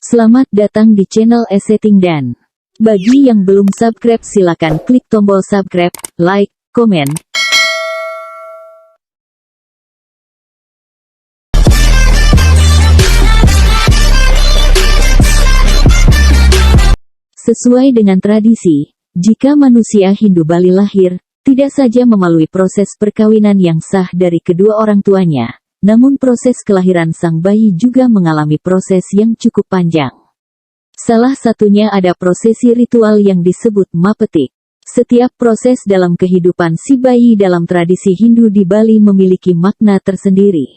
Selamat datang di channel Esetting Dan. Bagi yang belum subscribe silakan klik tombol subscribe, like, komen. Sesuai dengan tradisi, jika manusia Hindu Bali lahir, tidak saja melalui proses perkawinan yang sah dari kedua orang tuanya, namun proses kelahiran sang bayi juga mengalami proses yang cukup panjang. Salah satunya ada prosesi ritual yang disebut mapetik. Setiap proses dalam kehidupan si bayi dalam tradisi Hindu di Bali memiliki makna tersendiri.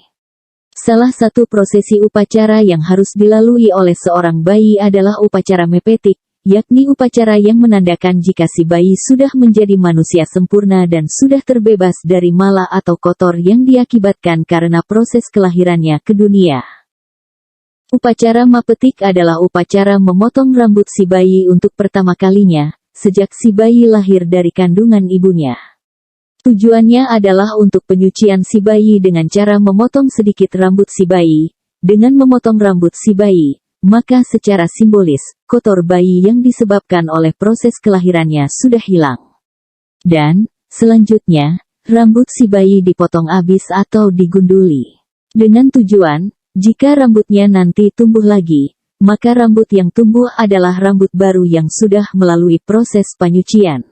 Salah satu prosesi upacara yang harus dilalui oleh seorang bayi adalah upacara mepetik, yakni upacara yang menandakan jika si bayi sudah menjadi manusia sempurna dan sudah terbebas dari mala atau kotor yang diakibatkan karena proses kelahirannya ke dunia. Upacara mapetik adalah upacara memotong rambut si bayi untuk pertama kalinya, sejak si bayi lahir dari kandungan ibunya. Tujuannya adalah untuk penyucian si bayi dengan cara memotong sedikit rambut si bayi. Dengan memotong rambut si bayi, maka secara simbolis, kotor bayi yang disebabkan oleh proses kelahirannya sudah hilang. Dan, selanjutnya, rambut si bayi dipotong habis atau digunduli. Dengan tujuan, jika rambutnya nanti tumbuh lagi, maka rambut yang tumbuh adalah rambut baru yang sudah melalui proses penyucian.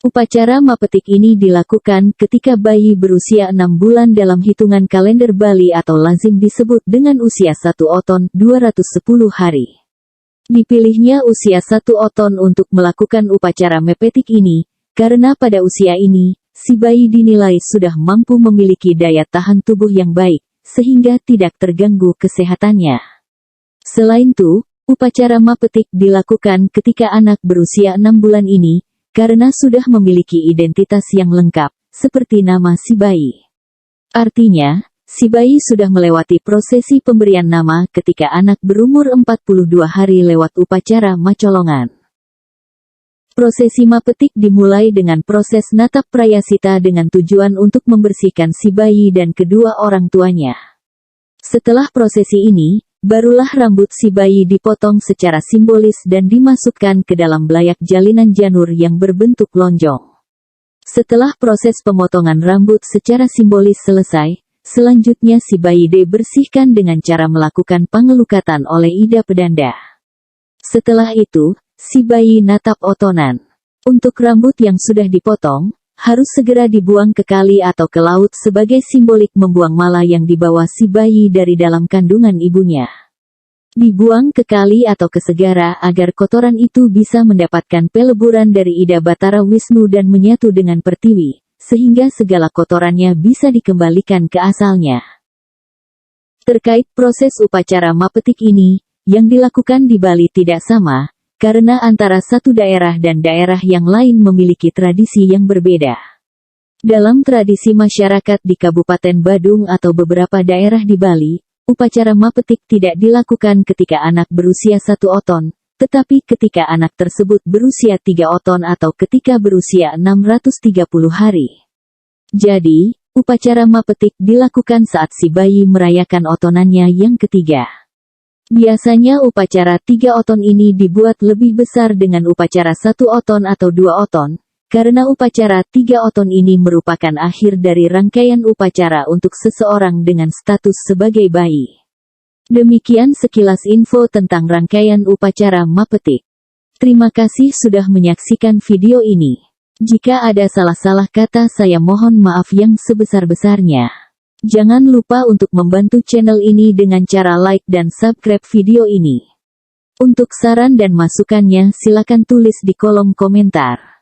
Upacara mapetik ini dilakukan ketika bayi berusia 6 bulan dalam hitungan kalender Bali atau lazim disebut dengan usia 1 oton 210 hari. Dipilihnya usia 1 oton untuk melakukan upacara mepetik ini, karena pada usia ini, si bayi dinilai sudah mampu memiliki daya tahan tubuh yang baik, sehingga tidak terganggu kesehatannya. Selain itu, upacara mapetik dilakukan ketika anak berusia 6 bulan ini, karena sudah memiliki identitas yang lengkap, seperti nama si bayi. Artinya, si bayi sudah melewati prosesi pemberian nama ketika anak berumur 42 hari lewat upacara macolongan. Prosesi mapetik dimulai dengan proses natap prayasita dengan tujuan untuk membersihkan si bayi dan kedua orang tuanya. Setelah prosesi ini, barulah rambut si bayi dipotong secara simbolis dan dimasukkan ke dalam belayak jalinan janur yang berbentuk lonjong. Setelah proses pemotongan rambut secara simbolis selesai, selanjutnya si bayi dibersihkan dengan cara melakukan pengelukatan oleh Ida Pedanda. Setelah itu, si bayi natap otonan. Untuk rambut yang sudah dipotong, harus segera dibuang ke kali atau ke laut sebagai simbolik membuang mala yang dibawa si bayi dari dalam kandungan ibunya. Dibuang ke kali atau ke segara agar kotoran itu bisa mendapatkan peleburan dari Ida Batara Wisnu dan menyatu dengan Pertiwi, sehingga segala kotorannya bisa dikembalikan ke asalnya. Terkait proses upacara mapetik ini, yang dilakukan di Bali tidak sama, karena antara satu daerah dan daerah yang lain memiliki tradisi yang berbeda. Dalam tradisi masyarakat di Kabupaten Badung atau beberapa daerah di Bali, upacara mapetik tidak dilakukan ketika anak berusia 1 oton, tetapi ketika anak tersebut berusia 3 oton atau ketika berusia 630 hari. Jadi, upacara mapetik dilakukan saat si bayi merayakan otonannya yang ketiga. Biasanya upacara 3 oton ini dibuat lebih besar dengan upacara 1 oton atau 2 oton, karena upacara 3 oton ini merupakan akhir dari rangkaian upacara untuk seseorang dengan status sebagai bayi. Demikian sekilas info tentang rangkaian upacara mapetik. Terima kasih sudah menyaksikan video ini. Jika ada salah-salah kata saya mohon maaf yang sebesar-besarnya. Jangan lupa untuk membantu channel ini dengan cara like dan subscribe video ini. Untuk saran dan masukannya silakan tulis di kolom komentar.